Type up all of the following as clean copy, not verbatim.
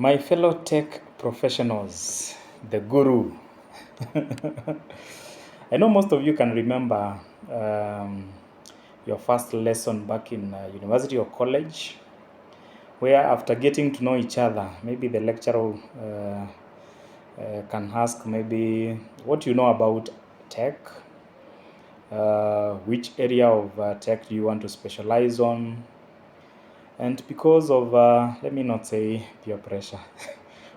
My fellow tech professionals, the guru. I know most of you can remember your first lesson back in university or college, where after getting to know each other, maybe the lecturer can ask maybe what you know about tech, which area of tech do you want to specialize on, and because of, let me not say peer pressure,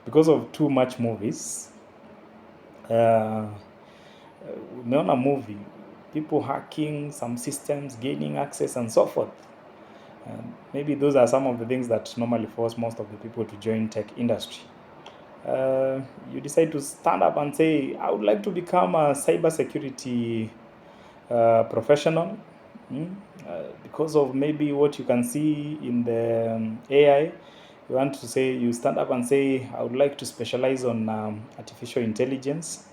because of too much movies, umeona movie, people hacking some systems, gaining access and so forth. Maybe those are some of the things that normally force most of the people to join tech industry. You decide to stand up and say, I would like to become a cybersecurity professional. Because of maybe what you can see in the AI, you want to say, you stand up and say, I would like to specialize on artificial intelligence.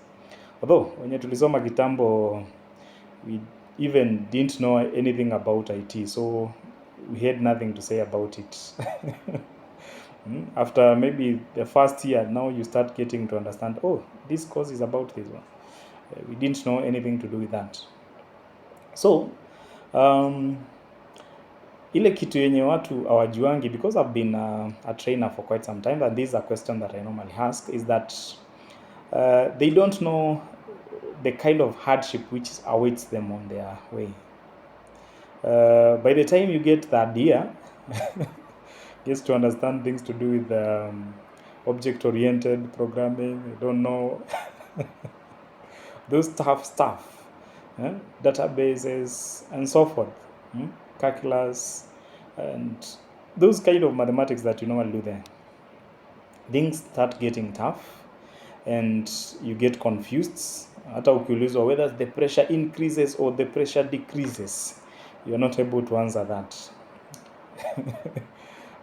Although wenye tulisoma kitambo, we even didn't know anything about IT, so we had nothing to say about it. After maybe the first year, now you start getting to understand, oh, this course is about this one. We didn't know anything to do with that. So ile kitu yenye watu hawajuangi, because I've been a trainer for quite some time, and this is a question that I normally ask, is that they don't know the kind of hardship which awaits them on their way. By the time you get the idea, gets to understand things to do with object-oriented programming, I don't know, those tough stuff, databases and so forth, calculus, and those kind of mathematics that you normally do there. Things start getting tough and you get confused. Hata ukiulizwa whether the pressure increases or the pressure decreases, you're not able to answer that.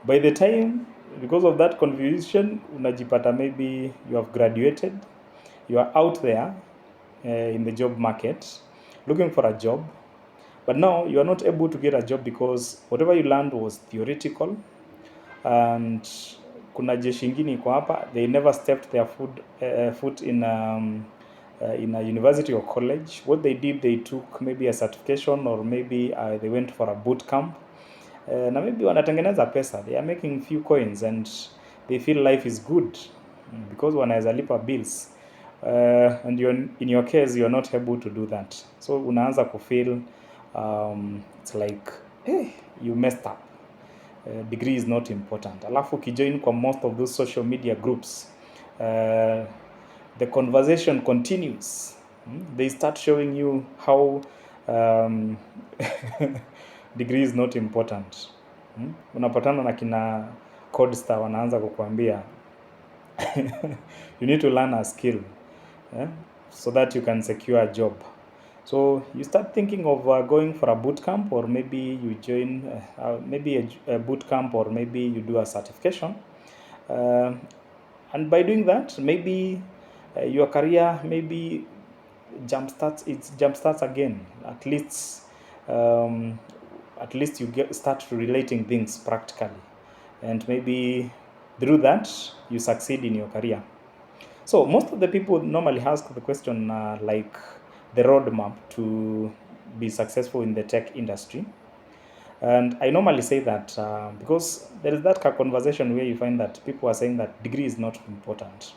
By the time, because of that confusion, unajipata maybe you have graduated, you are out there in the job market looking for a job, but now you are not able to get a job because whatever you learned was theoretical, and kuna jeshi ingine iko hapa, they never stepped their foot in a university or college. What they did, they took maybe a certification, or maybe they went for a boot camp, na maybe wanatengeneza pesa, they are making few coins and they feel life is good because wanaweza lipa bills, and in your case you're not able to do that, so unaanza kufeel it's like, hey, you messed up. Degree is not important. Alafu ukijoin kwa most of those social media groups, the conversation continues. They start showing you how degree is not important. Unapatana na kina Codestar wanaanza kukuambia you need to learn a skill so that you can secure a job. So you start thinking of going for a boot camp, or maybe you join maybe a boot camp, or maybe you do a certification. And by doing that, maybe your career maybe jumpstarts again. At least you start relating things practically, and maybe through that you succeed in your career. So most of the people normally ask the question like the roadmap to be successful in the tech industry. And I normally say that because there is that conversation where you find that people are saying that degree is not important.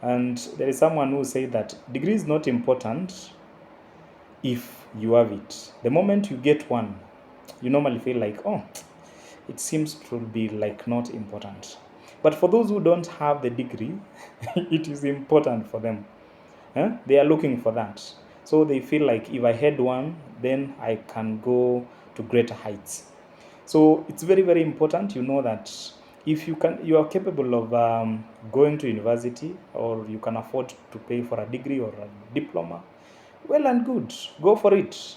And there is someone who say that degree is not important if you have it. The moment you get one, you normally feel like, oh, it seems to be like not important. But for those who don't have the degree, it is important for them. They are looking for that. So they feel like if I had one, then I can go to greater heights. So it's very, very important, you know, that if you are capable of going to university, or you can afford to pay for a degree or a diploma, well and good, go for it.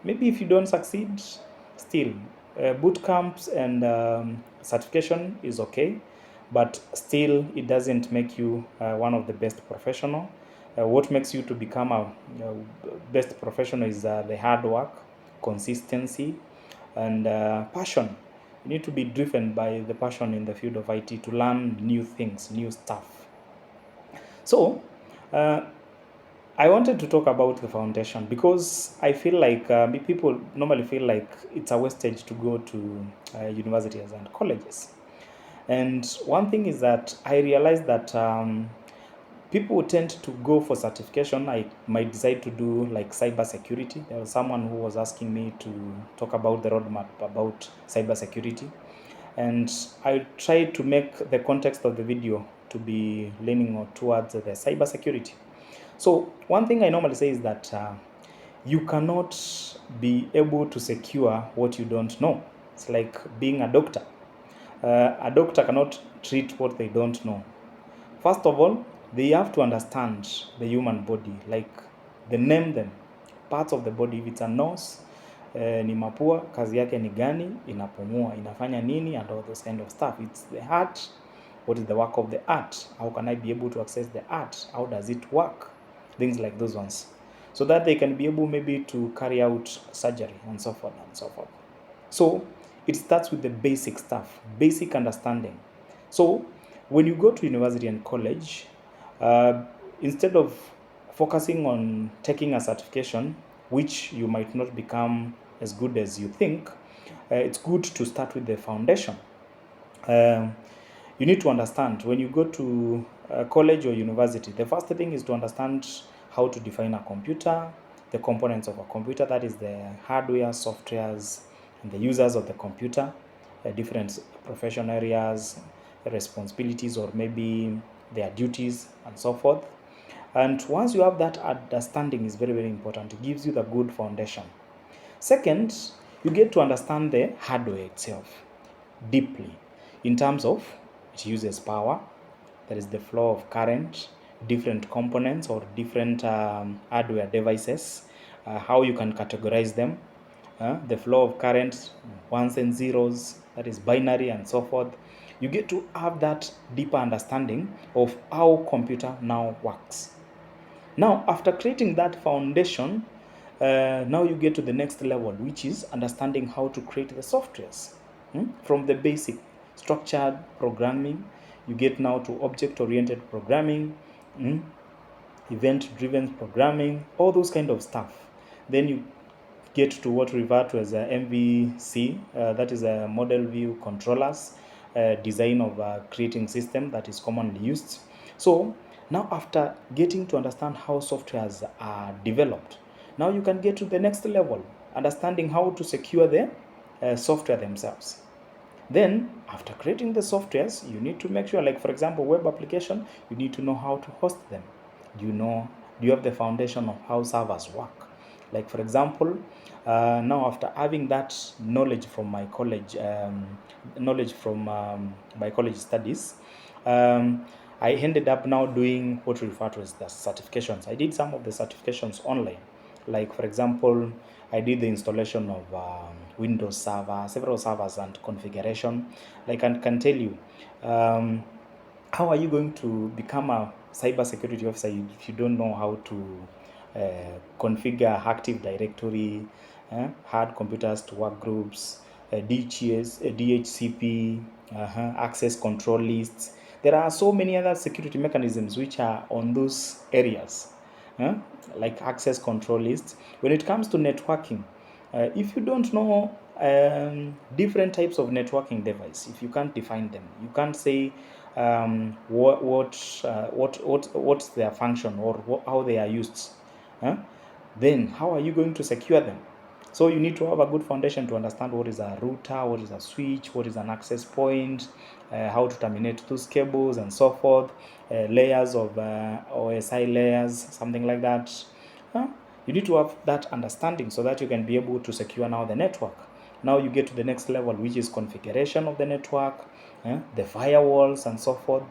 Maybe if you don't succeed, still boot camps and certification is okay, but still it doesn't make you one of the best professional. What makes you to become a best professional is the hard work, consistency, and passion You need to be driven by the passion in the field of IT to learn new things, new stuff. So, I wanted to talk about the foundation because I feel like people normally feel like it's a wastage to go to universities and colleges. And one thing is that I realized that people tend to go for certification. I might decide to do like cyber security. There was someone who was asking me to talk about the roadmap about cyber security, and I tried to make the context of the video to be leaning towards the cyber security. So one thing I normally say is that you cannot be able to secure what you don't know. It's like being a doctor. A doctor cannot treat what they don't know. First of all, they have to understand the human body, like they name them parts of the body. If it's a nose, ni mapua, kazi yake ni gani, inapumua, inafanya nini, and all those kind of stuff. It's the heart. What is the work of the heart? How can I be able to access the heart? How does it work? Things like those ones, so that they can be able maybe to carry out surgery and so forth and so forth. So it starts with the basic stuff, basic understanding. So when you go to university and college, instead of focusing on taking a certification, which you might not become as good as you think, it's good to start with the foundation. You need to understand when you go to college or university, the first thing is to understand how to define a computer, the components of a computer, that is the hardware, softwares, and the users of the computer, different profession areas, responsibilities, or maybe their duties, and so forth. And once you have that understanding, is very, very important. It gives you the good foundation. Second, you get to understand the hardware itself deeply in terms of it uses power, that is the flow of current, different components or different hardware devices, how you can categorize them, the flow of current, ones and zeros, that is binary and so forth. You get to have that deeper understanding of how computer now works. Now, after creating that foundation, now you get to the next level, which is understanding how to create the softwares. From the basic structured programming, you get now to object-oriented programming, event-driven programming, all those kind of stuff. Then you get to what we refer to as a MVC, that is a model view controllers, design of creating system that is commonly used. So now after getting to understand how softwares are developed, now you can get to the next level, understanding how to secure the software themselves. Then after creating the softwares, you need to make sure, like for example, web application, you need to know how to host them. Do you have the foundation of how servers work? Like for example, now after having that knowledge from my college, my college studies, I ended up now doing what we refer to as the certifications. I did some of the certifications online. Like for example, I did the installation of Windows Server, several servers and configuration. Like I can tell you, how are you going to become a cyber security officer if you don't know how to configure Active Directory, hard computers to work groups, DHCP, access control lists. There are so many other security mechanisms which are on those areas, like access control lists. When it comes to networking, if you don't know different types of networking device, if you can't define them, you can't say what's their function or how they are used, then how are you going to secure them? So you need to have a good foundation to understand what is a router, what is a switch, what is an access point, how to terminate those cables and so forth, layers of OSI layers, something like that. You need to have that understanding so that you can be able to secure now the network. Now you get to the next level, which is configuration of the network, the firewalls and so forth.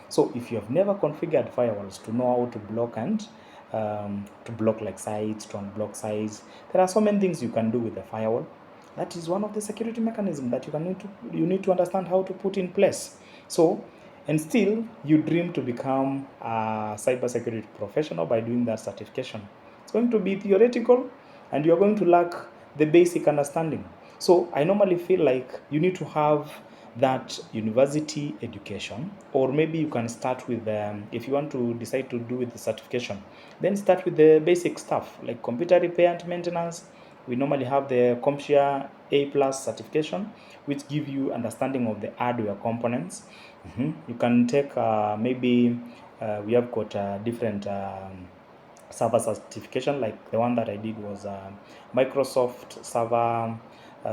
So if you have never configured firewalls to know how to block and to block like sites, to unblock sites, there are so many things you can do with the firewall. That is one of the security mechanisms that you need to understand how to put in place. So, and still you dream to become a cybersecurity professional by doing that certification. It's going to be theoretical and you're going to lack the basic understanding. So I normally feel like you need to have that university education, or maybe you can start with if you want to decide to do with the certification, then start with the basic stuff like computer repair and maintenance. We normally have the CompTIA A+ certification, which give you understanding of the hardware components. You can take maybe we have got different server certification, like the one that I did was Microsoft Server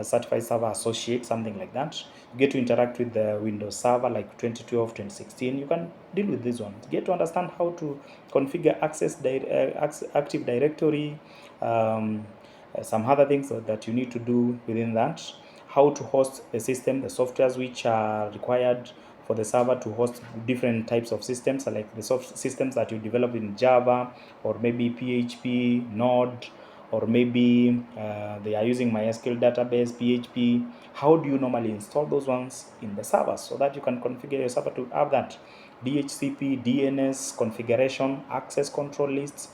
Certified Server Associate, something like that. You get to interact with the Windows Server like 2012, 2016. You can deal with this one. Get to understand how to configure Active Directory, some other things that you need to do within that. How to host the system, the softwares which are required for the server to host different types of systems, like the systems that you develop in Java, or maybe PHP, Node, or maybe they are using MySQL database, PHP. How do you normally install those ones in the server so that you can configure your server to have that DHCP, DNS configuration, access control lists?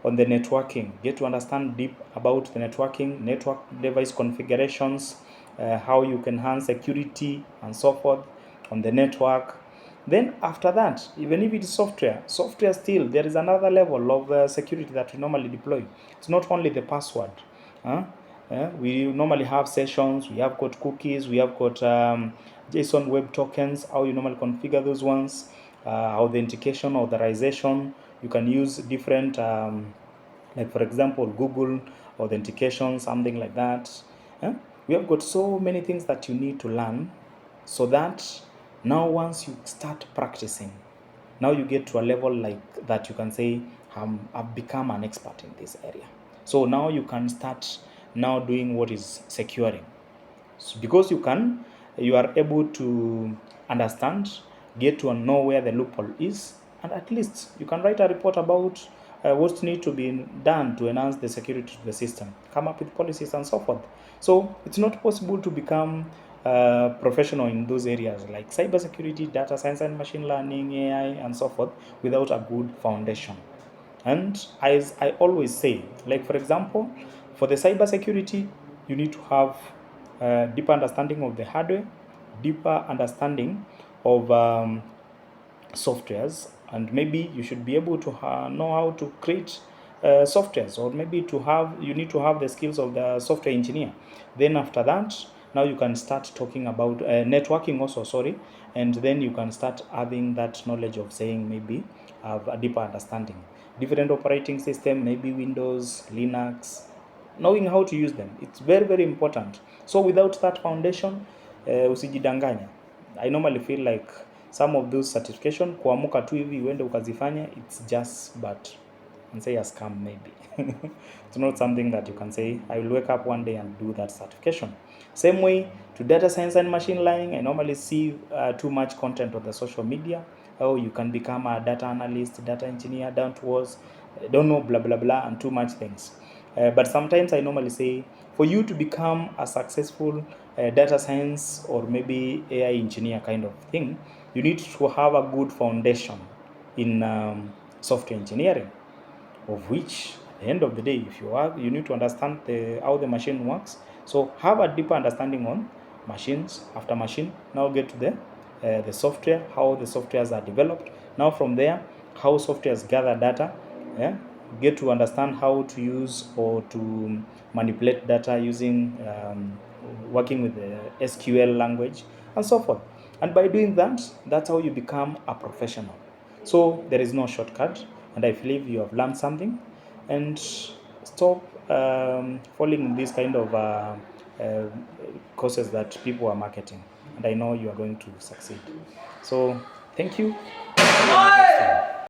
On the networking, get to understand deep about the networking, network device configurations, how you can enhance security and so forth on the network. Then after that, even if it is software still, there is another level of security that we normally deploy. It's not only the password. We normally have sessions, we have got cookies, we have got JSON web tokens, how you normally configure those ones, authentication, authorization. You can use different, like for example, Google authentication, something like that. We have got so many things that you need to learn, so that now once you start practicing, now you get to a level like that you can say, I've become an expert in this area. So now you can start now doing what is securing. So because you are able to understand, get to know where the loophole is, and at least you can write a report about what needs to be done to enhance the security to the system, come up with policies and so forth. So it's not possible to become professional in those areas like cybersecurity, data science and machine learning, AI, and so forth without a good foundation. And as I always say, like for example, for the cybersecurity, you need to have a deeper understanding of the hardware, deeper understanding of softwares, and maybe you should be able to know how to create softwares, or maybe you need to have the skills of the software engineer. Then after that, now you can start talking about networking also, sorry, and then you can start having that knowledge of saying maybe have a deeper understanding. Different operating system, maybe Windows, Linux, knowing how to use them, it's very, very important. So without that foundation, usijidanganya. I normally feel like some of those certification, kuamuka tu hivi uende ukazifanya, it's just but and say a scam maybe. It's not something that you can say I will wake up one day and do that certification. Same way to data science and machine learning, I normally see too much content on the social media. Oh, you can become a data analyst, data engineer, down towards, don't know, blah blah blah, and too much things. But sometimes I normally say, for you to become a successful data science or maybe AI engineer kind of thing, you need to have a good foundation in software engineering, of which at the end of the day, if you are, you need to understand how the machine works. So have a deeper understanding on machines after machine. Now get to the software, how the softwares are developed. Now from there, how softwares gather data. Get to understand how to use or to manipulate data using working with the SQL language and so forth. And by doing that, that's how you become a professional. So there is no shortcut, and I believe you have learned something. And stop falling in this kind of uh, courses that people are marketing. And I know you are going to succeed. So thank you.